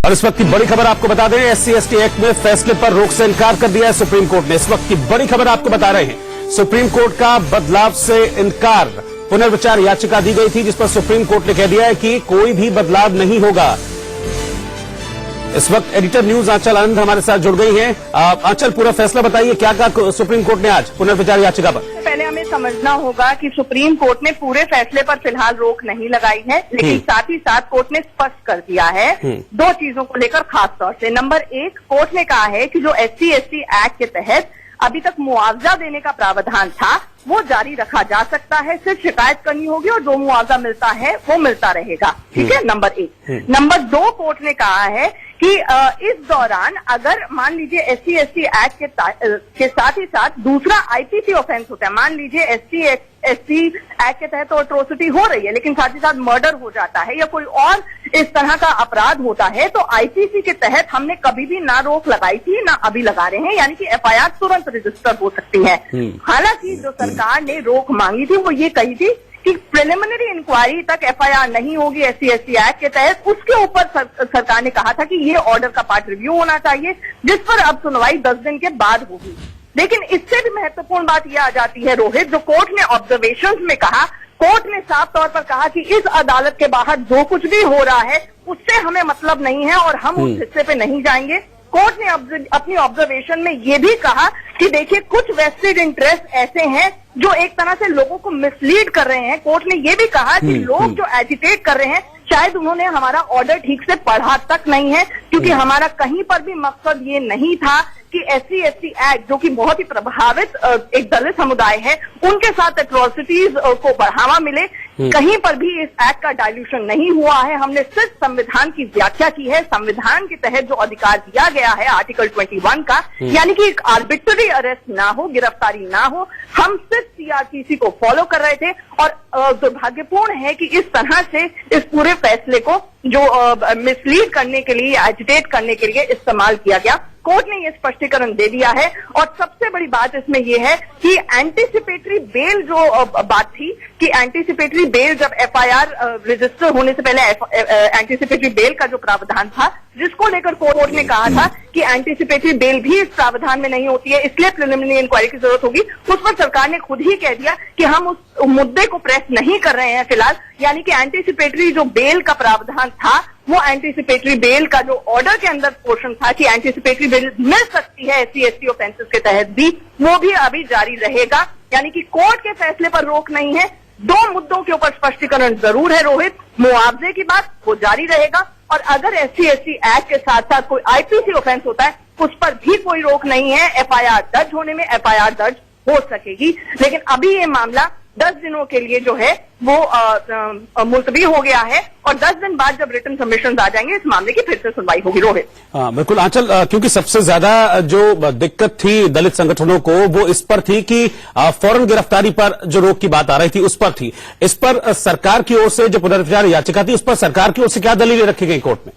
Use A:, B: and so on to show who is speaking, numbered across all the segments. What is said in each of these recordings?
A: और इस वक्त की बड़ी खबर आपको बता दें, SC/ST एक्ट में फैसले पर रोक से इनकार कर दिया है सुप्रीम कोर्ट ने। इस वक्त की बड़ी खबर आपको बता रहे हैं, सुप्रीम कोर्ट का बदलाव से इनकार। पुनर्विचार याचिका दी गई थी जिस पर सुप्रीम कोर्ट ने कह दिया है कि कोई भी बदलाव नहीं होगा। इस वक्त एडिटर न्यूज आंचल आनंद हमारे साथ जुड़ गई हैं। आंचल, पूरा फैसला बताइए, क्या कहा सुप्रीम कोर्ट ने आज पुनर्विचार याचिका पर?
B: पहले हमें समझना होगा कि सुप्रीम कोर्ट ने पूरे फैसले पर फिलहाल रोक नहीं लगाई है, लेकिन साथ ही साथ कोर्ट ने स्पष्ट कर दिया है दो चीजों को लेकर। खास तौर से नंबर 1, कोर्ट ने कहा है कि जो SC/ST एक्ट के तहत अभी तक मुआवजा देने का प्रावधान था वो जारी रखा जा सकता है, सिर्फ शिकायत करनी होगी और जो मुआवजा मिलता है वो मिलता रहेगा। ठीक है, नंबर 1। नंबर 2, कोर्ट ने कहा है कि इस दौरान अगर मान लीजिए SC/ST एक्ट के साथ ही साथ दूसरा IPC ऑफेंस होता है, मान लीजिए SC/ST एक्ट के तहत तो एट्रोसिटी हो रही है लेकिन साथ ही साथ मर्डर हो जाता है या कोई और इस तरह का अपराध होता है, तो IPC के तहत हमने कभी भी ना रोक लगाई थी ना अभी लगा रहे हैं, यानी कि FIR तुरंत रजिस्टर हो सकती है। हालांकि जो सरकार ने रोक मांगी थी वो ये कही थी कि प्रिलिमिनरी इंक्वायरी तक FIR नहीं होगी SC/ST एक्ट के तहत। उसके ऊपर सरकार ने कहा था कि ये ऑर्डर का पार्ट रिव्यू होना चाहिए, जिस पर अब सुनवाई 10 दिन के बाद होगी। लेकिन इससे भी महत्वपूर्ण बात यह आ जाती है रोहित, जो कोर्ट ने ऑब्जर्वेशंस में कहा, कोर्ट ने साफ तौर पर कहा कि इस अदालत के बाहर जो कुछ भी हो रहा है उससे हमें मतलब नहीं है और हम उस हिस्से पे नहीं जाएंगे। कोर्ट ने अपनी ऑब्जर्वेशन में ये भी कहा कि देखिए कुछ वेस्टेड इंटरेस्ट ऐसे हैं जो एक तरह से लोगों को मिसलीड कर रहे हैं। कोर्ट ने ये भी कहा कि लोग जो एजिटेट कर रहे हैं शायद उन्होंने हमारा ऑर्डर ठीक से पढ़ा तक नहीं है, क्योंकि हमारा कहीं पर भी मकसद ये नहीं था कि SC/ST एक्ट जो कि बहुत ही प्रभावित एक दलित समुदाय है उनके साथ एट्रोसिटीज को बढ़ावा मिले। कहीं पर भी इस एक्ट का डाइल्यूशन नहीं हुआ है। हमने सिर्फ संविधान की व्याख्या की है, संविधान के तहत जो अधिकार दिया गया है आर्टिकल 21 का, यानी कि एक आर्बिट्ररी अरेस्ट ना हो, गिरफ्तारी ना हो, हम सिर्फ CRPC को फॉलो कर रहे थे। और दुर्भाग्यपूर्ण है कि इस तरह से इस पूरे फैसले को जो मिसलीड करने के लिए, एजिटेट करने के लिए इस्तेमाल किया गया। कोर्ट ने यह स्पष्टीकरण दे दिया है। और सबसे बड़ी बात इसमें यह है कि एंटीसिपेटरी बेल जो बात थी कि एंटीसिपेटरी बेल जब FIR रजिस्टर होने से पहले एंटीसिपेटरी बेल का जो प्रावधान था, जिसको लेकर कोर्ट ने कहा था कि एंटीसिपेटरी बेल भी इस प्रावधान में नहीं होती है, इसलिए प्रिलिमिनरी इंक्वायरी की जरूरत होगी, उस पर सरकार ने खुद ही कह दिया कि हम उस मुद्दे को प्रेस नहीं कर रहे हैं फिलहाल। यानी कि एंटीसिपेटरी जो बेल का प्रावधान था वो एंटीसिपेटरी बेल का जो ऑर्डर के अंदर पोर्शन था कि एंटीसिपेटरी बेल मिल सकती है SC/ST ऑफेंसेस के तहत भी, वो भी अभी जारी रहेगा। यानी कि कोर्ट के फैसले पर रोक नहीं है। 2 मुद्दों के ऊपर स्पष्टीकरण जरूर है रोहित, मुआवजे की बात वो जारी रहेगा, और अगर SC/ST एक्ट के साथ साथ कोई IPC ऑफेंस होता है उस पर भी कोई रोक नहीं है। FIR दर्ज होने में FIR दर्ज हो सकेगी, लेकिन अभी ये मामला 10 दिनों के लिए जो है वो मुलतवी हो गया है और 10 दिन बाद जब रिटन सबमिशंस आ जाएंगे इस मामले की फिर से सुनवाई होगी रोहित।
A: हाँ बिल्कुल आंचल, क्योंकि सबसे ज्यादा जो दिक्कत थी दलित संगठनों को वो इस पर थी कि फौरन गिरफ्तारी पर जो रोक की बात आ रही थी उस पर थी। इस पर सरकार की ओर से जो पुनर्विचार याचिका थी उस पर सरकार की ओर से क्या दलीलें रखी गई कोर्ट में?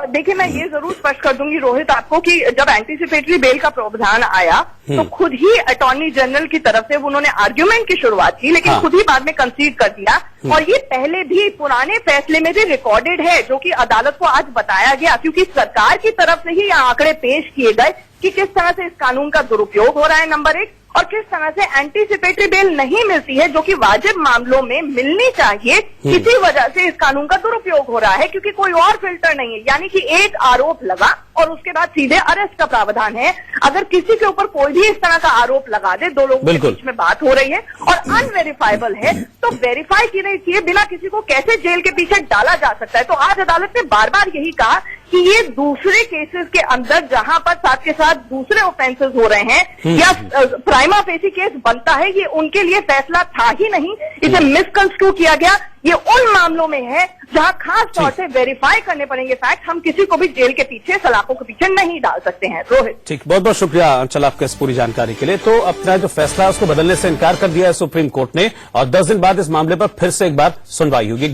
B: देखिए, मैं ये जरूर स्पष्ट कर दूंगी रोहित आपको कि जब एंटीसिपेटरी बेल का प्रावधान आया तो खुद ही अटॉर्नी जनरल की तरफ से उन्होंने आर्ग्यूमेंट की शुरुआत की, लेकिन खुद ही बाद में कंसीड कर दिया। और ये पहले भी पुराने फैसले में भी रिकॉर्डेड है जो कि अदालत को आज बताया गया, क्योंकि सरकार की तरफ से ही ये आंकड़े पेश किए गए कि किस तरह से इस कानून का दुरुपयोग हो रहा है, नंबर 1, और किस तरह से एंटीसिपेटरी बेल नहीं मिलती है जो कि वाजिब मामलों में मिलनी चाहिए। किसी वजह से इस कानून का दुरुपयोग हो रहा है क्योंकि कोई और फिल्टर नहीं है, यानी कि एक आरोप लगा और उसके बाद सीधे अरेस्ट का प्रावधान है। अगर किसी के ऊपर कोई भी इस तरह का आरोप लगा दे, 2 लोगों के बीच में बात हो रही है और अनवेरिफाइबल है, तो वेरीफाई की नहीं चाहिए, बिना किसी को कैसे जेल के पीछे डाला जा सकता है। तो आज अदालत ने बार बार यही कहा कि ये दूसरे केसेस के अंदर जहां पर साथ के साथ दूसरे ऑफेंसेस हो रहे हैं या प्राइमा फेसी केस बनता है, ये उनके लिए फैसला था ही नहीं, इसे मिसकंस्ट्रू किया गया। ये उन मामलों में है जहां खास तौर से वेरीफाई करने पड़ेंगे फैक्ट, हम किसी को भी जेल के पीछे, सलाखों के पीछे नहीं डाल सकते हैं। रोहित,
A: ठीक, बहुत बहुत शुक्रिया अंचल आपके इस पूरी जानकारी के लिए। तो अपना जो फैसला है उसको बदलने से इनकार कर दिया है सुप्रीम कोर्ट ने और 10 दिन बाद इस मामले पर फिर से एक बार सुनवाई होगी।